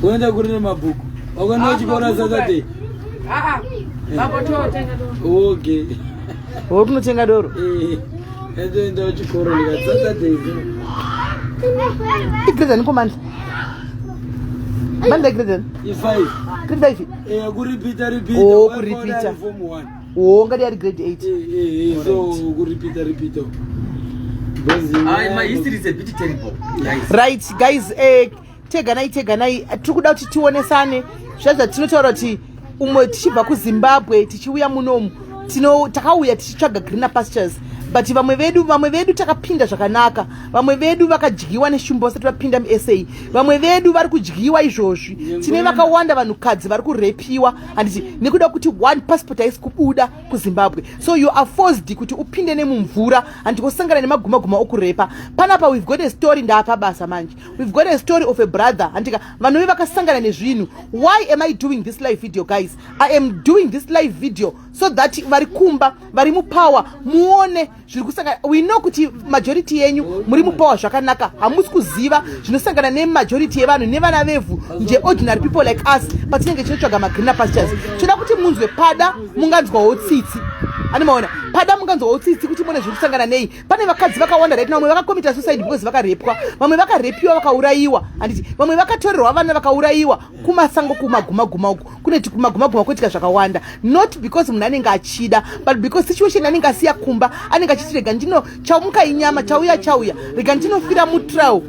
Uenda kurine mabhuku. Wakanoa chikora Saturday. Okay. Unotenga doro? Enda chikora nika Saturday. Grade ni komanda. Manda grade? E5. Grade 5. Kuripita. Oh, kuripita. Form 1. Oh, ngadi ari grade 8. So kuripita. My history is a bit terrible. Guys. Right, guys, teganai tikuda kuti tionesane zvaza tinotaura kuti umwe tichibva kuZimbabwe tichiuya munomu takauya tichitsvaga greener pastures, but vamwe vedu takapinda zvakanaka, vamwe vedu vakadyiwa neshumba vasati vapinda muSA, vamwe vedu vari kudyiwa izvozvi. Tine vakawanda vanhukadzi vari kurepiwa handiti nekuda kuti one passport haisi kubuda kuZimbabwe, so you are forced kuti upinde nemumvura handiti kusangana nemagumaguma okurepa. Panapa we've got a story ndapa basa manje, we've got a story of a brother handika vanhu vakasangana nezvinhu. Why am I doing this live video, guys? I am doing this live video so that vari kumba vari mupower muone zviri kusangana. We know kuti majority yenyu muri mupower zvakanaka, hamusi kuziva zvinosangana nemajority yevanhu nevana vevhu nje ordinary people like us patinenge tinotsvaga magreener pastures. Toda kuti munzwe pada munganzwawo tsitsi. Animaona pada munganzwawo tsitsi kuti mune zviri kusangana nei. Pane vakadzi vakawanda right now, vamwe vakakomita suicide because vakarepwa, vamwe vakarepiwa vakaurayiwa handiti, vamwe vakatorerwa vana vakaurayiwa kumasango kumagumaguma uku. Kuneti kumagumaguma kwetika zvakawanda, not because munhu anenge achida, but because situation anenge asiya kumba, anenge achiti rega ndino chamuka inyama chauya rega ndinofira mutrial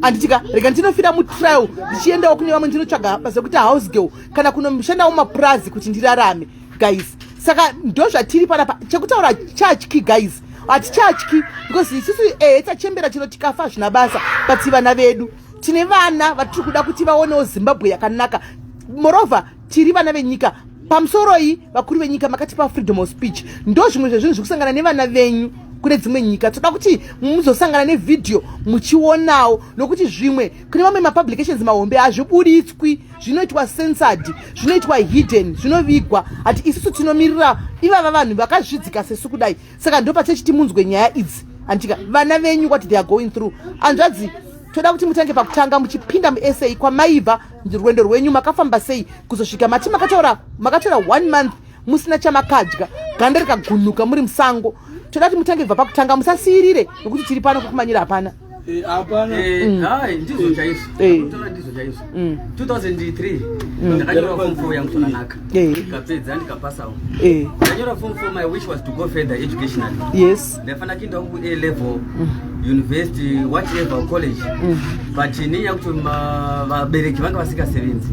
anditika rega ndinofira mutrial ndichiendawo kune vamwe ndinotsvaga basa kuti house girl kana kunoshandawo maprazi kuti ndirarame. Guys, saka ndo zvatiri panapa chekutaura chachiki. Guys, hatichachiki because isusu tachembera chino tikafa zvina basa, but vana vedu tine vana vatiri kuda kuti vaonewo Zimbabwe yakanaka. Moreover, tiri vana venyika. Pamusoro iyi vakuru venyika makatipa freedom of speech, ndo zvimwe zvezvinhu zviri kusangana nevana venyu kune dzimwe nyika. Toda kuti muzosangana nevidhio muchionawo, nokuti zvimwe kune vamwe mapublications mahombe hazvibuditswi, zvinoitwa censored, zvinoitwa hidden, zvinovigwa. Hati isusu tinomirira ivava vanhu vakazvidzika sesu kudai. Saka ndo patechiti munzwe nyaya idzi handika vana venyu what they are going through. Anzvadzi toda kuti mutange pakutanga muchipinda muSA kwamaibva rwendo rwenyu makafamba sei kuzosvika mati makatora 1 month musina chamakadya, ganda rikagunuka muri musango. Toda kuti mutange bva pakutanga, musasirire nokuti tiri pano kukumanyira hapana. Hapana. Hai ndizo chaizvo. Ndizo chaizvo. 2003 ndakanyora form 4 yangu zvakanaka. Ndikapedza ndikapasawo. Ndakanyora form 4, my wish was to go further educationally. Yes. Ndafana kuenda ku A level, university, whatever college. But ninya kuti vabereki vanga vasingasevenzi.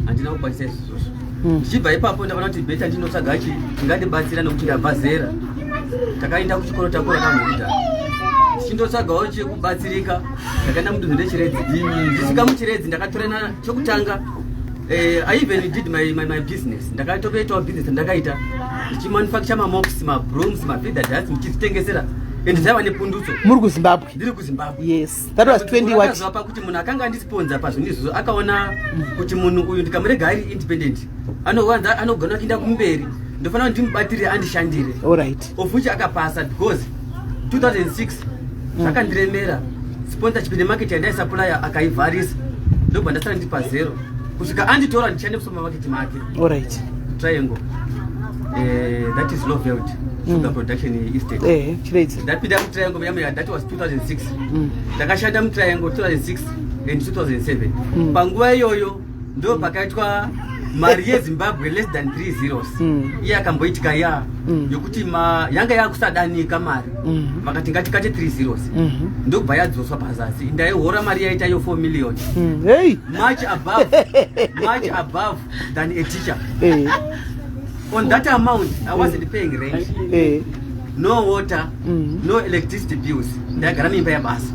Handina kukwanisa izvozvo. Ndichibva ipapo ndakaona kuti beta ndinotsvaga chingandibatsira nokuti ndabva zera. Takaenda kuchikoro takura kamhurida. Chindotsvagawo chekubatsirika, ndakaenda mudunhu rechiredzi. Ndisvika muchiredzi ndakatorana chokutanga. I even did my business. Ndakatotoitawo business ndakaita ndichimanufacture mamops, mabrooms, mafeather dusts ndichizvitengesera. And zvava nepundutso. Muri kuZimbabwe? Ndiri kuZimbabwe. Yes. That was 20 what? Akazvapa kuti munhu akanga andisponza pazvinhu izvozvo akaona kuti munhu uyu ndikamurega ari independent anogona kuenda kumberi, ndofanira kuti ndimubatirire andishandire. All right. Of which akapasa because 2006 zvakandiremera. Sponsorship nemarket yandaisupplya akaivharisa, ndobva ndasara ndiri pazero kusvika anditora ndishande musupermarket make. All right. Triangle. That is Loveld sugar production estate. Chirezi. Ndapinda mutriangle yamwe, that was 2006. Ndakashanda mutriangle 2006 and 2007. Panguva iyoyo ndo pakaitwa mari yeZimbabwe less than 3 zeros. Iye akamboitika yokuti yanga yakusadanika mari. Vakati ngatikate 3 zeros. Ndobva yadzoswa pazasi. Ndaihora mari yaita yo 4 million. Hey. Much above than a teacher. On that amount, I wasn't paying rent, no water, no electricity bills. Ndagara mimba yabasa.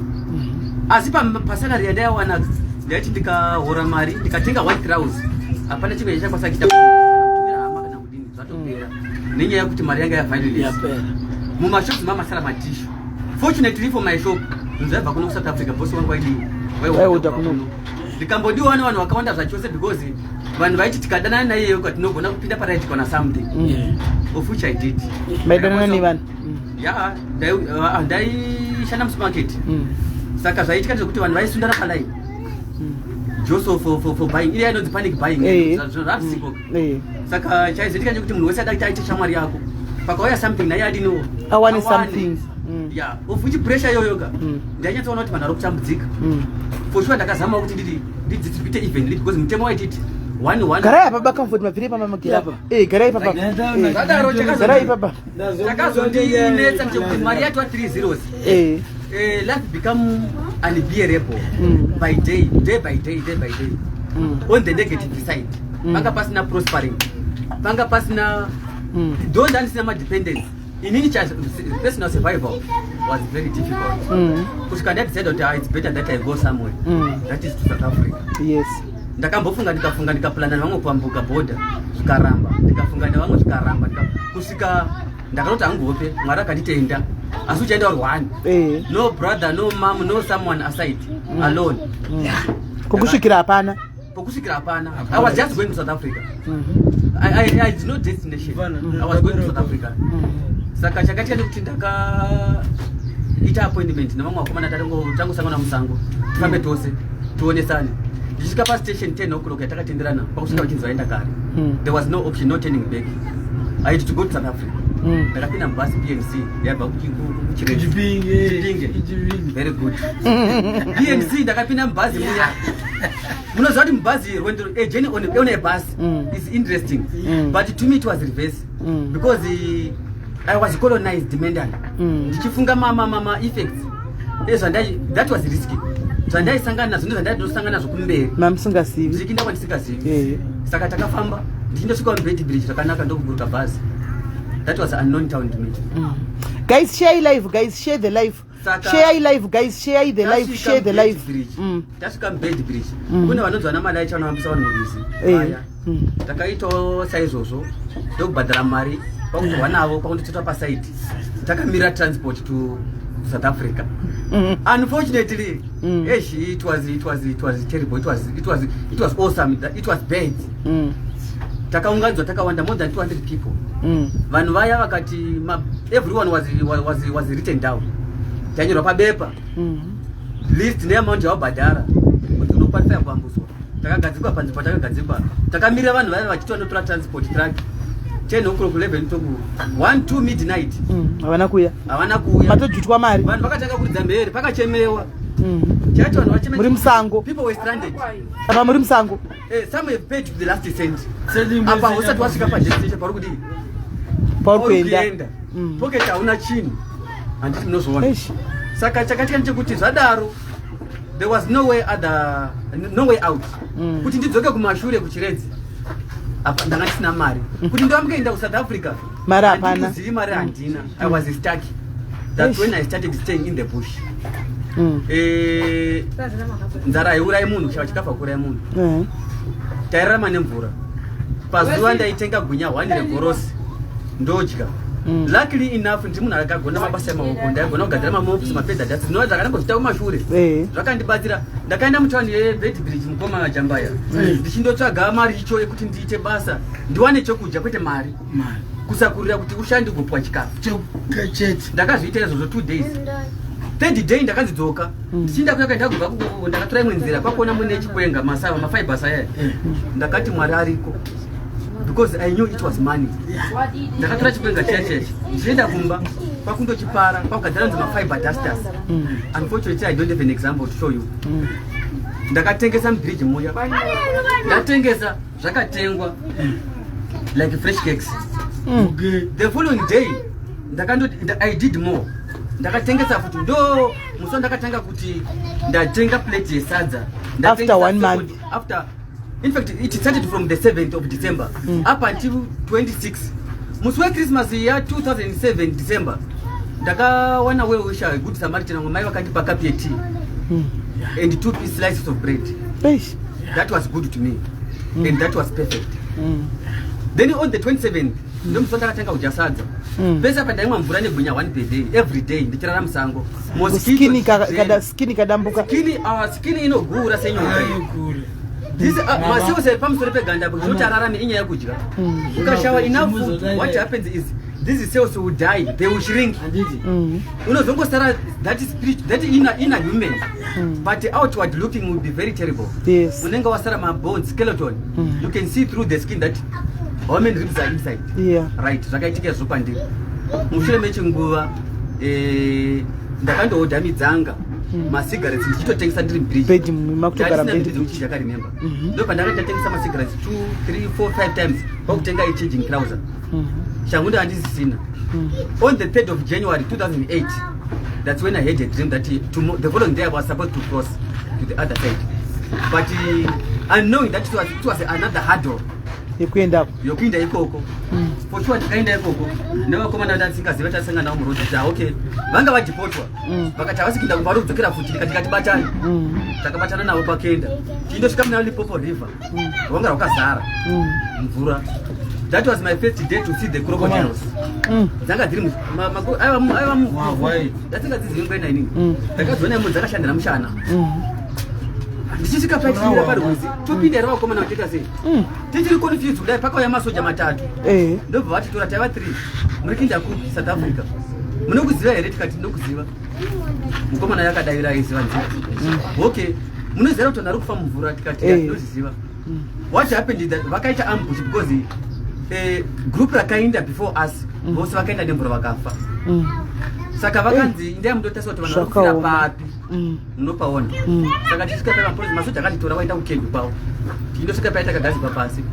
Asi pasalary yandayawana ndaiti ndikahora mari ndikatenga white house. Hapana chimwe chakwanisa kuita kutumira hama kana kudini zvatopera. Nenyaya yekuti mari yanga yafinally yapera. Mumashops mamasara matishu. Fortunately for my shop, nzabva kuno South Africa boss wangu waidi. Waiuta kuno. Ndikambodiwa vana vanhu vakawanda zvachose because vanhu vaiti tikadanana naye yokuti tinogona kupinda paraiti kana something. of which I did. Maidana ni vanhu. Yeah, ndaishanda musupermarket. Saka zvaitika zvekuti vanhu vaisundana paline. Just for buying. Ile inonzi panic buying. Zvazvisiko. Saka chaizoitika ndekuti munhu wese ada kuti aite shamwari yako. Pakauya something naye adino. I want something. Yeah, of which pressure yoyoga. Ndanyatsoona kuti vanhu vari kutambudzika. For sure ndakazama kuti ndidzitsipite even because mutemo waititi 1 garai papa comfort mavhiri pama magirapa garai papa zadaro garai papa takazondinetsa kuti mari yatwa 3 zeros life become unbearable by day by day on the negative side panga pasina prospering panga pasina don't understand my dependence inini personal survival was very difficult kusvika ndatisaid kuti it's better that I go somewhere that is to South Africa. Yes, ndakambofunga ndikaplana nevamwe kuambuka border zvikaramba ndikafunga nevamwe zvikaramba kusvika ndakanoti hangope mwari akanditenda asi uchaenda uri one no brother no mom no someone aside alone kokusvikira hapana I was just going to South Africa. I had no destination. I was going to South Africa. Saka chakatika ndikuti ndakaita appointment nevamwe vakomana tangosangana musango tifambe tose tuonesane. Ndisvika pastation 10 o'clock yatakatenderana pakusvika vachinzi vaenda kare. There was no option, no turning back. I had to go to South Africa. Ndakapinda mubhazi PNC yabva kuchipinge. Very good. PNC ndakapinda mubhazi muya. Munoziva kuti mubhazi a journey on a bus is interesting. But to me it was reverse. Because I was colonized mentally. Ndichifunga mama effects. That was risky. Zvandaisangana nazvo zvandainosangana nazvo kumberi mamusingazivi ndichiinda kwandisingazivi saka takafamba ndichindosvika mubed bridge zvakanaka ndokuburuka bhazi. That was an unknown town to me. Guys, share live, guys, share the live. Share live, guys, share the live, share the live. Tasvika mubed bridge kune vanonzi vana malaicha vanovambisa vanhu murwizi aya takaitawo saizvozvo ndokubhadhara mari pakuti vanavo pakundototwa pasaidi takamira transport to South Africa. Unfortunately, it was terrible. It was awesome. It was bad. Takaunganzwa takawanda more than 200 people. Vanhu vaya vakati everyone was written down. Tanyorwa pabepa. List neamount yawabhadhara kuti unokwanisa kuambuswa. Takagadzikwa panzvimbo takagadzikwa. Takamira vanhu vaya vachitonotora transport truck. 10 o'clock 11 toku 1-2 midnight havana kuya matojutwa mari vanhu vakatanga kuridza mberi pakachemewa chacho vanhu vachemera muri musango people were stranded apa muri musango some have paid to the last cent apa usati wasvika padestination pari kudii kuenda pocket hauna chinhu handiti munozoona saka chakatika ndechekuti zvadaro there was no way out kuti ndidzoke kumashure kuchiredzi apa ndanga ndisina mari kuti ndamboenda kuSouth Africa mari hapana ndizivi mari handina. I was stuck. That's when I started staying in the bush. Nzara haiurai munhu kushava chikafa kuurai munhu tairarama nemvura pazuva ndaitenga gunya 1 regorosi ndodya. Luckily enough ndi munhu akagona mabasa emaoko ndaigona kugadzira mamofisi mapedha dasi zvinova zvakanamboziita kumashure zvakandibatsira. Ndakaenda mutaundi yebed bridge mukoma majambaya ndichindotsvaga mari icho yekuti ndiite basa ndiwane chokudya kwete mari kusakurira kuti ushandi gopwa chikafu ndakazviita izvozvo 2 days. 3rd day ndakadzidzoka ndichinda kuyaka ndagobva ndakatora imwe nzira kwakuona mune chikwenga masava mafibers aya ndakati mwari ariko because I knew it was money. Ndakatora chikwenga checheche ndichienda kumba kwakundochipara kwakugadzira nzi mafiber dusters. Unfortunately I don't have an example to show you. Ndakatengesa mbridge muya ndatengesa zvakatengwa like fresh cakes. The following day I did more. Ndakatengesa futi ndo muso ndakatanga kuti ndatenga plate yesadza after 1 month. In fact, it started from the 7th of December up until 26. Musi weChristmas year 2007 December. Ndakawana well wisher good Samaritan mai vakandipa cup of tea and 2 piece slices of bread. That was good to me and that was perfect. Then on the 27th ndomuso ndakatanga kujasadza. Pesa pandaimwa mvura negunya 1 per day every day ndichirara musango. Skinny kadambuka. Skinny inogura senyoka. This masose pamusoro peganda kuti ararame inyaya yekudya. Ukashawa enough food, what happens is these cells will die, they will shrink. Unozongosara that is spirit, that inner human, but outward looking will be very terrible. Yes. Unenga wasara my bones, skeleton, you can see through the skin that how many ribs are inside. Yeah. Right. Zvakaitika zvopandi. Mushure mechinguva ndakandoodha midzanga masigarettes ndichitotengesa ndiri bridge makutogara bridge remember ndo pandakatengesa masigarettes 2 3 4 5 times pakutenga changing trouser shangu ndo handizisina on the 3rd of January 2008 that's when I had a dream that the following day I was supposed to cross to the other side but unknowing that it was another hurdle yokuenda ikoko for sure ndikaenda ikoko nevakomana ndasingaziva tasenga nawo murodzi okay vanga vajipotwa vakati havasikinda kuvari kudzokera futi tikati batani takabatana navo pakenda tindosvika muna Limpopo river rwanga rwakazara mvura. That was my first day to see the crocodiles. Dzanga dziri aiva ndasinga dzizivingoenda inini ndakadziona imwe dzakashandira mushana ndichisvika paitira parwizi topinda here vakomana vachita sei tichiri confused kudai pakauya masoja matatu ndobva vatitora taiva 3 muri kuenda ku South Africa munokuziva here tikati ndinokuziva mukomana yakadavira aiziva nzira okay munoziva kuti ndari kufa mumvura tikati ndinoziziva what happened is that vakaita ambush because group rakaenda before us vose vakaenda nemvura vakafa saka vakanzi ndaya mundotasa kuti vanhu varikufira papi munopaona saka tisvika pamapolisi masoja akatitora vaenda kukendu kwavo tindosvika paita kagadzikwa pasi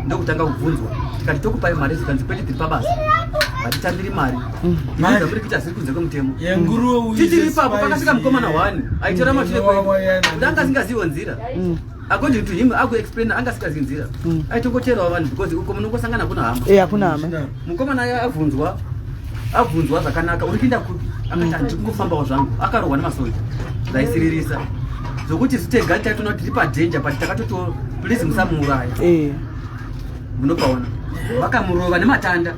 ndokutanga kubvunzwa tikati tokupai mari zikanzi kwete tiri pabasa hatitambiri mari iza muri kuita ziri kunze kwemutemo tichiri ipapo pakasvika mukomana 1 aitora mashure kuti anga asingazivo nzira according to him akuexplain anga asingazivi nzira aitongocherawo vanhu because uko munongosangana kuna hama mukomana abvunzwa zvakanaka uri kuenda kupi akati handikungofambawo zvangu akarohwa nemasoja zvaisiririsa zvokuti zitega taitona kuti tiri padanger but takatoto please musamuuraya munopaona vakamurova nematanda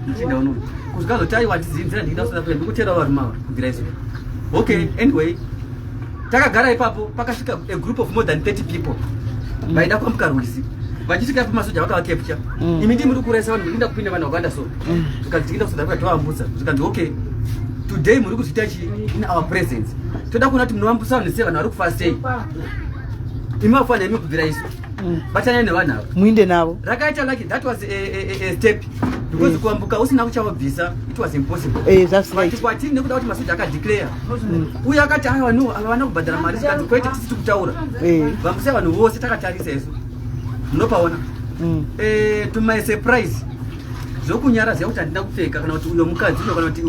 muchienda unono kusvika zoti aiwa tizinzira ndikida kusada ndikuterawo varume ava kubvira isu okay anyway takagara ipapo pakasvika a group of more than 30 people vaida kwambuka rwizi vachisvika ipapo masoja vakavakepcha imi ndii muri kuraisa vanhu murinda kupinda vanhu vakawanda so tukanzi tikinda kusada kuda tovambutsa tukanzi okay today muri kuzviita chi in our presence toda kuona kuti munovambutsa vanhu sei vanhu vari kufa sei imi vafanira imi kubvira isu batanyai nevanhu ava muinde navo rakaita like that was a step because kuambuka usina kuchavabvisa it was impossible but kwatiri nekuda kuti masoja akadeclare uye akati aiwa no havana kubhadhara mari zikanzi kwete tisiti kutaura vambusai vanhu vose takatarisa isu munopaona to my surprise zvokunyaraziva kuti handina kupfeka kana kuti uyo mukadzi kana kuti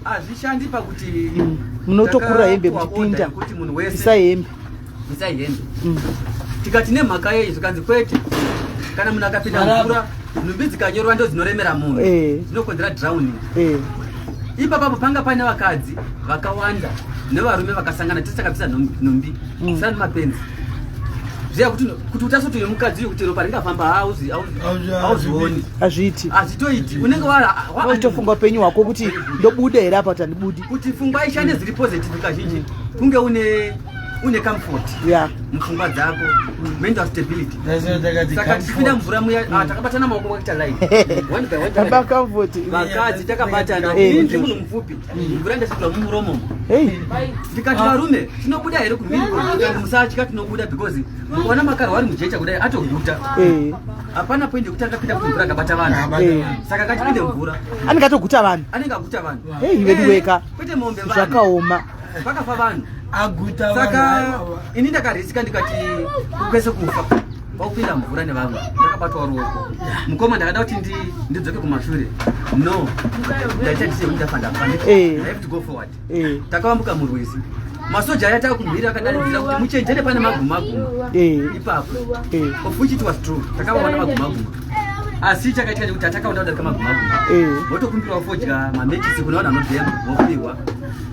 hazvishandi pakuti munotokurira hembe muchipinda kuti munhu wese isai hembe tikati nemhaka yei zvikanzi kwete kana munhu akapinda mvura nhumbi dzikanyorwa ndo dzinoremera munhu dzinokonzera drowning ipapapo panga pane vakadzi vakawanda nevarume vakasangana tese takabvisa nhumbi sani mapenzi zviya kuti utasoto yemukadzi uyo kuti ropa ringafamba hauzvioni hazvitoiti unenge watofunga upenyu hwako kuti ndobuda here apa kuti handibudi kuti pfungwa ishande zviri positive kazhinji kunge une comfort mupfungwa dzako mental stability saka tichipinda mvura muya takabatana maoko kwakuita livevakadzi takabatana inzi munhu mupfupi mvura ndasvika mumuromo ndikati varume tinobuda here kumhiri kandi musatya tinobuda because mukaona makarwa ari mujecha kudai atoguta hapana poindi yekuti akapinda kumvura akabata vanhu saka katipinde mvura anenge atoguta vanhu ivediweka kwete mombe zvakaoma pakafa vanhu saka ini ndakarisika ndikati kwese kufa pakupinda mvura nevamwe ndakabatwa ruoko mukoma ndakada kuti ndidzoke kumashure no ndaita ndiseundafandafanda I have to go forward takavambuka murwizi masoja aya takumhiri akadanidzira kuti muchenjere pane magumaguma ipapo of which it was true takavaona magumaguma asi chakaitika kuti atakaona kudarika magumaguma votokumbirwa fodya mamechisi kuna vanhu anobhema vokudirwa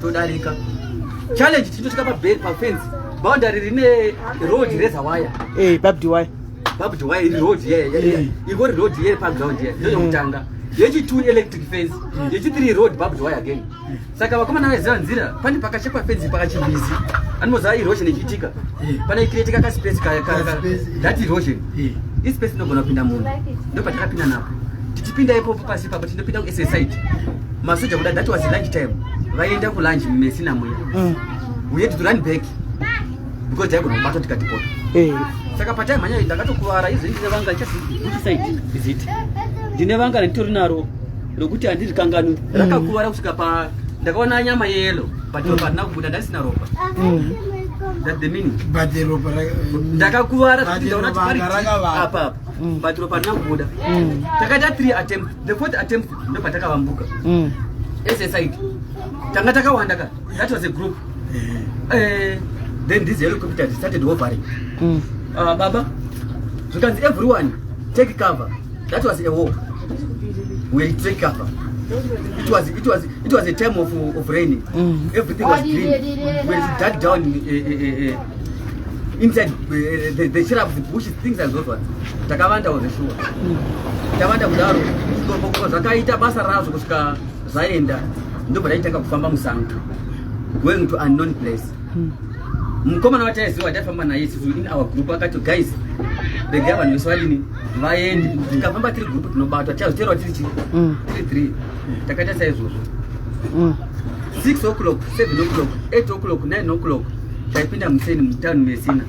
todarika challenge tindosvika pafence boundary rine road reza wire barbed wire iri road iko road ye paground ye ndozokutanga yechi-2 electric fence, yechi-3 road barbed wire again. Saka vakomana vaiziva nzira pane pakachekwa fence pakachimbizi anoziva erosion ichiitika pane ikiretika kaspace that erosion ispace inogona kupinda munhu ndopatakapinda napo tichipinda ipopo pasi papo tinopinda kuSSite masoja kuda that was lunch time vaienda kulunch mumesina muya we had to run back because taigona kubatwa tikatipota saka patime manya ndakatokuvara izvo ndine vanga site visit ndine vanga nditori naro rokuti handiri kanganwi rakakuvara kusvika pa ndakaona nyama yelo but ropa rina kubuda ndasina ropa that's the meaning but the ropa ndakakuvara kuti ndaona tipari apa but ropa rina kubuda takaita 3 attempts the 4th attempt ndo patakavambuka SSite tanga takawanda ka that was a group then this helicopter started hovering baba zvikanzi everyone take cover that was a war we take cover it was a time of raining everything was green when it dug down inside the shrubs the bushes things like those ones takavanda was sure takavanda kudaro zvakaita basa razvo kusvika zvaenda ndobva taitanga kufamba musango going to unknown place mukomana wataiziva taifamba naye in our group akati guys begai vanhu vesvalini vaende tikafamba tiri group tinobatwa chazoterwa tiri 3 takaita saizvozvo 6 o'clock 7 o'clock 8 o'clock 9 o'clock taipinda museni mutani mesina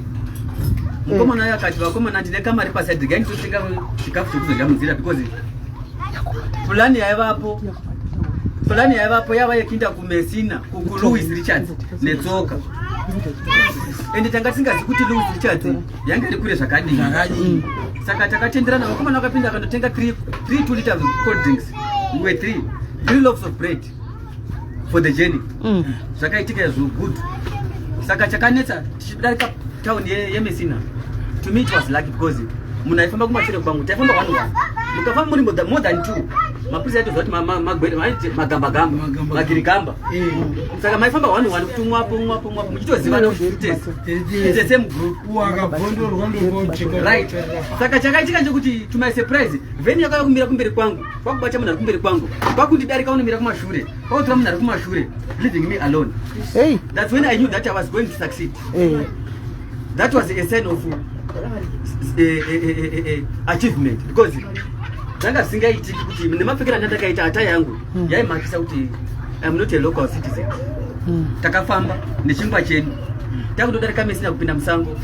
mukomana wayo akati vakomana ndine kamari paside gai nditotenga chikafu chekuzodya munzira because pulani yaivapo yava yekinda kumesina kuLouis Richards netsoka ende tanga tisingazi kuti Louis Richards yanga iri kure zvakadini saka takatenderana vakomana vakapinda akandotenga 3 2 liters of cold drinks we 3 loaves of bread for the journey zvakaitika izvo good saka chakanetsa tichidarika town yemesina to me it was lucky because munhu aifamba kumashure kwangu taifamba 1 mukafamba muri more than 2 mapurisa aitoziva kuti magamba magirigamba saka maifamba 1 kuti mwapo muchitozivana kuti same group right saka chakaitika ndekuti to my surprise vheni yakauya kumira kumberi kwangu kwakubata munhu ari kumberi kwangu kwakundidarika unomira kumashure kwakutora munhu ari kumashure leaving me alone that's when I knew that I was going to succeed that was a sign of achievement because ndanga singaitiki kuti nemapfekera ndakaita hata yangu yaimakisa kuti I'm not a local citizen takafamba nechingwa chedu takutodarika mesina kupinda musango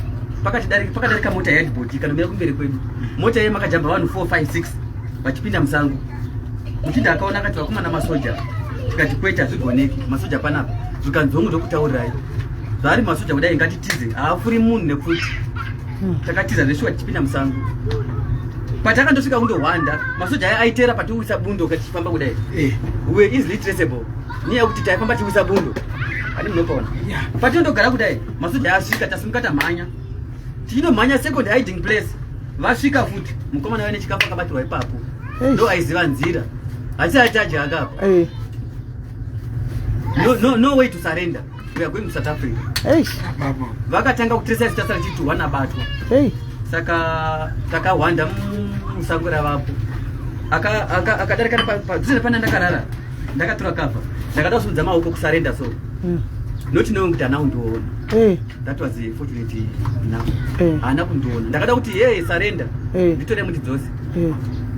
pakadarika mota yadbot ikanomira kumberi kwedu mota ye makajamba vanhu 4 5 6 vachipinda musango muchinda akaona akati vakomana masoja tikati kweta zvigoneki masoja panapa zvikanzongu ndokutaurirai zvari masoja kudai ngatitize haafuri munhu nekuti takatiza zveshuwa tichipinda musango patakandosvika kundohwanda masoja aitera patiwisa bundo kachifamba kudai we easily traceable niya kuti taifamba tiwisa bundo ani munopaona patindogara kudai masoja asvika tasimuka tamhanya tichindomhanya second hiding place vasvika futi mukomana wene chikafu akabatirwa ipapo ndo aiziva nzira asi ataja akapo no way to surrender we are going to South Africa vakatanga kutresa sitasara chitu wanabatwa saka takahwanda musango ravapo akadarika padhuze pana ndakarara ndakatora kapa ndakada kusumudza maoko kusarenda so not knowing kuti hana kundiona that was fortunate now hana kundiona ndakada kuti hey sarenda nditore muti dzose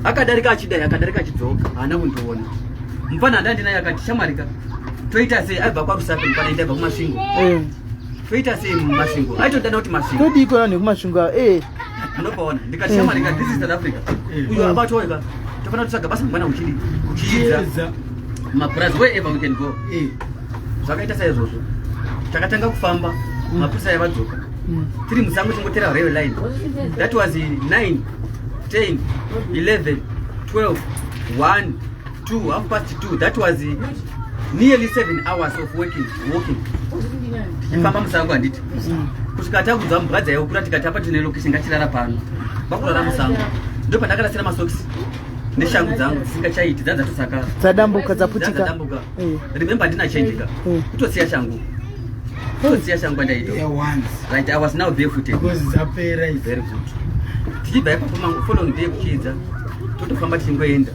akadarika achidzoka hana kundiona mufana ndandinaye akati shamarika toita sei aibva kwarusape mufana ndaibva kumasvingo toita sei mumasvingo aitodana kuti masvingo todikona nekumasvingo unopaona ndikati shamarika this is South Africa uyo abatoika tofana kutsvaga basa mangwana uchiidza mapurazi wherever we can go zvakaita saizvozvo takatanga kufamba mapurisa yavadzoka tiri musango tingotera railway line that was 9 10 11 12 1 2 half past 2 that was nearly 7 hours of walking tichifamba musango handiti kusvika takudza mubvadza yaukura tikati apa tine location ngatirara pano vakurara musango ndo pandakarasira masokisi neshangu dzangu dzisingachaiti dzadzatosaka dzadambuka dzaputika remember ndina chendika kutosiya shangu andaita right I was now barefooted very good tichibva ipapo following day kuchiedza totofamba tichingoenda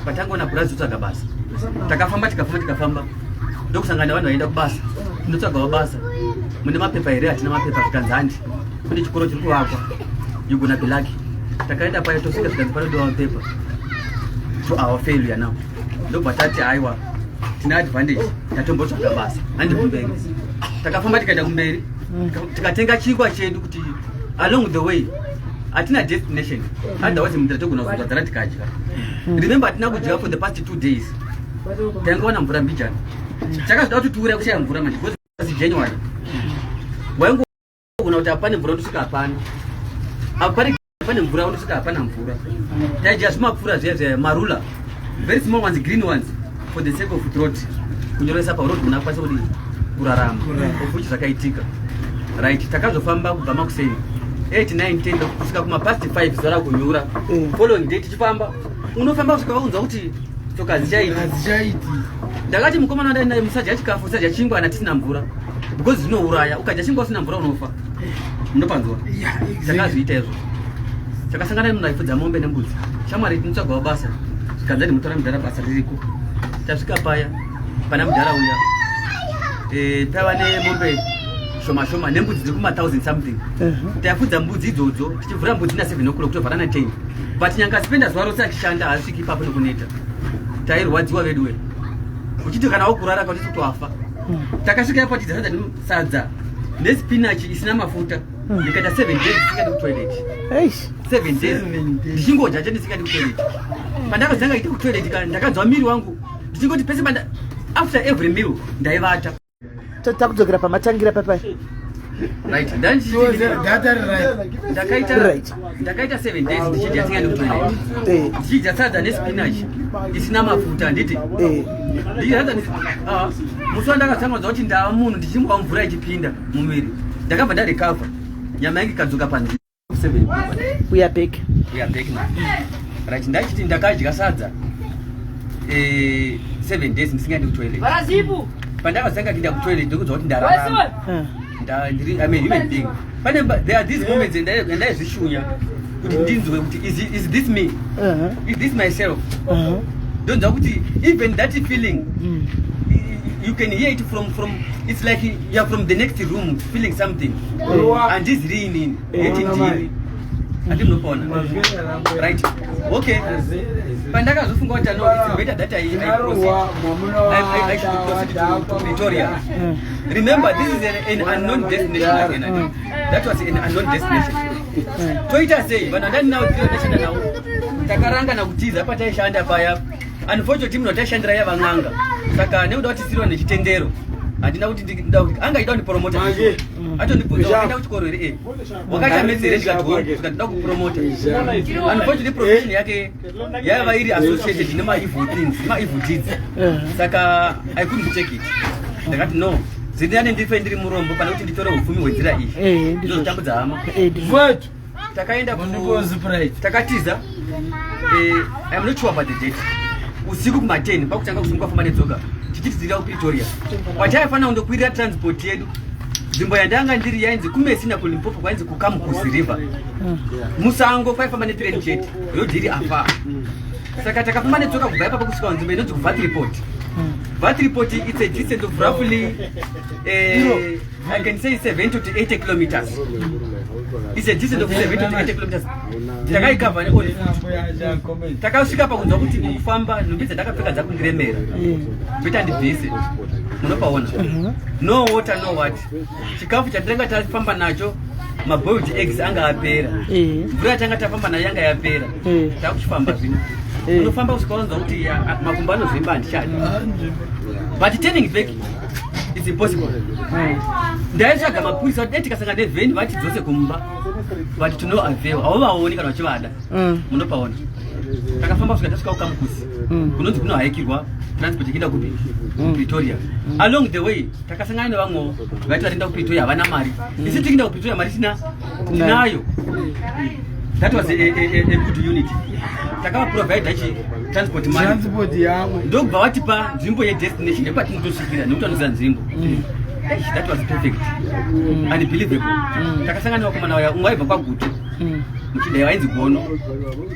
patangoona purazi totsvaga basa. Takafamba ndokusangana vanhu vaenda kubasa, tindotsvagawo basa. Mune mapepa here? Hatina mapepa, zvikanzi handi kune chikoro chiri kuvakwa, you gonna be lucky. Takaenda paya tosvika zvikanzi panodiwa mapepa to our failure now. Ndobva tati aiwa tina advantage, tatombotsvaga basa handi kumberi. Takafamba tikaenda kumberi, tikatenga chingwa chedu kuti along the way hatina destination, otherwise mundira togona kuzodzara tikadya. Remember hatina kudya for the past 2 days. Tangoona mvura mbijana. Chakazoda kuti tiure kushaya mvura manje because it's January. Waingo kuna kuti apane mvura ndosvika apana. Apane mvura ndosvika apana mvura. Taijasma mapfura zviya marula. Very small ones, green ones for the sake of road. Kunyoresa pa road munakwanisa kuti kurarama. Ofuchi zvakaitika. Right, takazofamba kubva makuseni 8 9 10 kusvika kuma past 5 zara kunyura. Following day tichifamba unofamba kusvika vaunza kuti tsoka dzichaiti. Ndakati mukomana ndaenda naye musadya chikafu, sadya chingwa ana tisina mvura because zvinouraya. Ukadya chingwa usina mvura unofa. Munopanzwa? Takazoita izvo. Takasangana nemunhu aifudza mombe nembudzi. Shamwari tinotsvagawo basa. Zvikanzi mutora mudhara basa ririko. Tasvika paya pana mudhara uya. Paiva nemombe shoma nembudzi dziri kuma 1000 something. Taifudza mbudzi idzodzo tichivhura mbudzi na 7 o'clock kutovhara na 10. But nyanga spenda zuva rose achishanda haasviki ipapo nekuneta. Tairwadziwa vedu we. Uchiti kana wokurara kuti totoafa. Takasvika ipapo tidzadza sadza nespinach isina mafuta. Ndikaita 7 days ndisingadi kutoilet. 7 days ndichingodya chete ndisingadi kutoilet. Pandakazanga ite kutoilet ndakadzwa miri wangu ndichingoti pese after every meal ndaivata. Takudzokera pamatangira papa. Right, ndakaita 7 days ndichidya ndisingadi kutoilet. Ndichidya sadza nespinach isina mafuta nditi. Musi wandakatsamwa kuti ndava munhu ndichimwa mvura ichipinda mumwiri. Ndakabva ndarecover. Nyama yangu ikadzoka panzi 7. We are back now. Right, ndachiti ndakadya sadza 7 days ndisingadi kutoilet. Pandakazanga kuenda kutoilet ndokudza kuti ndararama. I mean human being. There are these moments ndaizvishunya kuti ndinzwe kuti is this me? Is this myself? Don't know kuti even that feeling you can hear it from it's like you're from the next room feeling something and it's raining ati munopona. Right, okay. Pandakazofunga kuti no, it's better that I should proceed to Pretoria. Remember, this is an unknown destination again. That was an unknown destination. Toita say vanhu ndani nawo ndinoshanda nawo takaranga nakutiza apa taishanda paya. Unfortunately munotashandira yavang'anga saka nekuda kuti siriwa nechitendero handina kuti anga ida kundipromota atondibvunza wakaenda kuchikoro here wakaita medzere ndikati ndida kupromota. Unfortunately profession yake yaiva iri associated nemaevil things, maevil deeds, saka I couldn't take it. Ndakati no, zindiyane ndife ndiri murombo pana kuti nditore upfumi hwenzira iyi ndinotambudza hama. Takaenda takatiza. I'm not sure about the date. Usiku kuma 10 pakutanga kusimuka famba nedzoka tichitidzira kuPretoria. Wachaifanira kundokwirira transport yedu. Nzvimbo yandanga ndiri yainzi kumesina kuLimpopo kwainzi kuKamukuzi river. Musango kwaifamba netrain jet. Road iri afa. Saka takafamba nedzoka kubva ipapo kusvika nzvimbo inonzi kuVat Report. Vat Report, it's a distance of roughly I can say 70 to 80 kilometers. It's a distance of 70 to 80 kilometers. Takaikava ne on foot. Takasvika pakunzwa kuti ndikufamba nhumbi dzandakapfeka dzakundiremera. Beta ndibvise. Munopaona. No water, no what. Chikafu chandanga tafamba nacho maboiled eggs anga apera. Mvura tanga tafamba nayo yanga yapera. Takuchifamba zvino. Unofamba usikaonza kuti makumbo anozvimba handishadi. But turning back it's impossible. Ndaitsvaga mapurisa kuti tikasanga nevheni vatidzose kumba but to no avail. Hauvaoni kana vachivada. Munopaona. Takafamba kusvika tasvika kuKamukuzi. Kunonzi kunohaikirwa transport ichienda kuPretoria. Along the way takasangana nevamwewo vaiti vatenda kuPretoria havana mari. Isi tichienda kuPretoria mari tinayo. That was a good unity. Takava provide transport money. Transport yavo. Ndobva vatipa nzvimbo yedestination yepatinotosvikira nekuti vanoziva nzvimbo. That was perfect. Unbelievable. Takasangana nevakomana vaya umwe aibva kwaGutu. Muchidai vainzi Gono.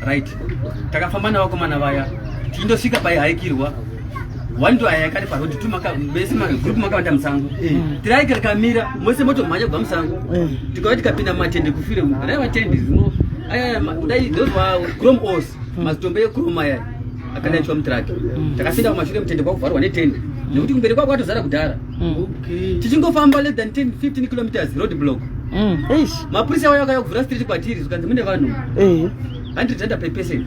Right. Takafamba nevakomana vaya tindosvika paihaikirwa wando ayakari parodi bese magroup makavanda musango tiraika rikamira mose motomhanya kubva musango tikauya tikapinda mumatende kufire raiva tende zino dai those were chrome os mazitombo echrome aya akanaitwa mutraki takapinda mumashure mutende kwakuvharwa netende nekuti kumberi kwako kwatozara kudhara tichingofamba less than 10-15 kilometers road block mapurisa waya akauya kuvhura street kwatiri zvikanzi mune vanhu 100 per person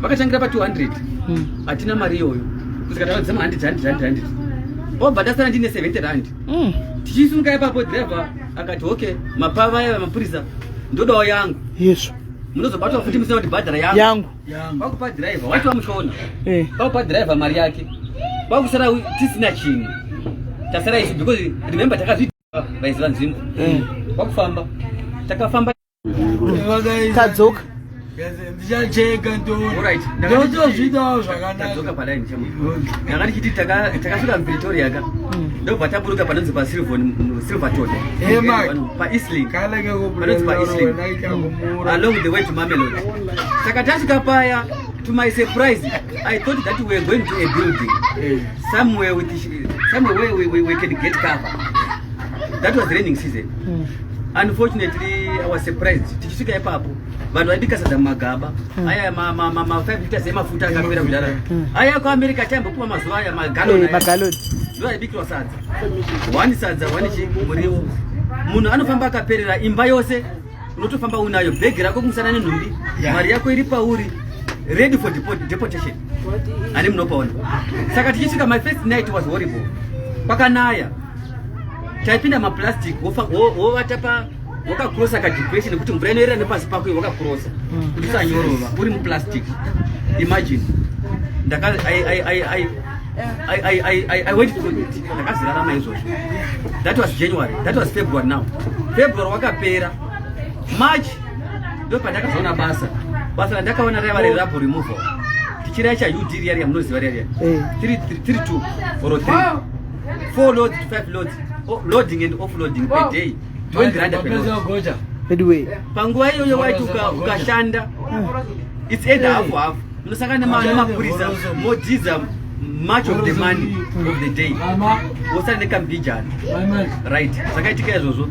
vakatangira pa 200 hatina mari iyoyo kusvika tavadzima 100 obva tasara ndine 70 rand tichisunga ipapo driver akati okay mapava aya mapurisa ndodawo yangu yesu munozobatwa futi musina kuti bhadhara yangu vakupa driver wati wamushona vakupa driver mari yake vakusara tisina chinhu tasara isu because remember takazviita vaiziva nzvimbo vakufamba takafamba tadzoka ndichacheka ndotozvitawo zvakanaka padai ndakati chiti takasvika mpretoria ka ndobva taburuka panonzi pasilverton paeastlink panonzi paeastlink along the way to Mamelodi. Saka tasvika paya, to my surprise, I thought that we were going to a building somewhere where we can get cover. That was raining season. Unfortunately, I was surprised. Tichifika ipapo vanhu vaibikasadza mumagaba aya ma 5 liters emafuta akapera kudhara aya kuAmerica taimbopuwa mazuva aya magaloni ndo aibikirwa sadza one sadza one muriwo munhu anofamba akaperera imba yose unotofamba unayo bhegi rako kumusana nenhumbi mari yako iri pauri ready for deportation ani munopaona saka tichisvika my first night was horrible kwakanaya taipinda maplastic wovata wakakrosa kadepression nekuti mvura inoerera nepasi pako wakakrosa kuti usanyorova uri muplastic. Imagine I went to ndakazirarama izvozvo. That was January, that was February. Now February wakapera, March ndo pandakazoona basa randakaona raiva rerabo removal tichira cha UD riya munoziva riya 32 or 3 4 loads to 5 loads, loading and offloading per day. 20 rand per load. Anyway, panguva iyoyo waiti ukashanda it's either half unosangana nemapurisa modhiza much of the money of the day wosara nekambijana right, sakaitika izvozvo.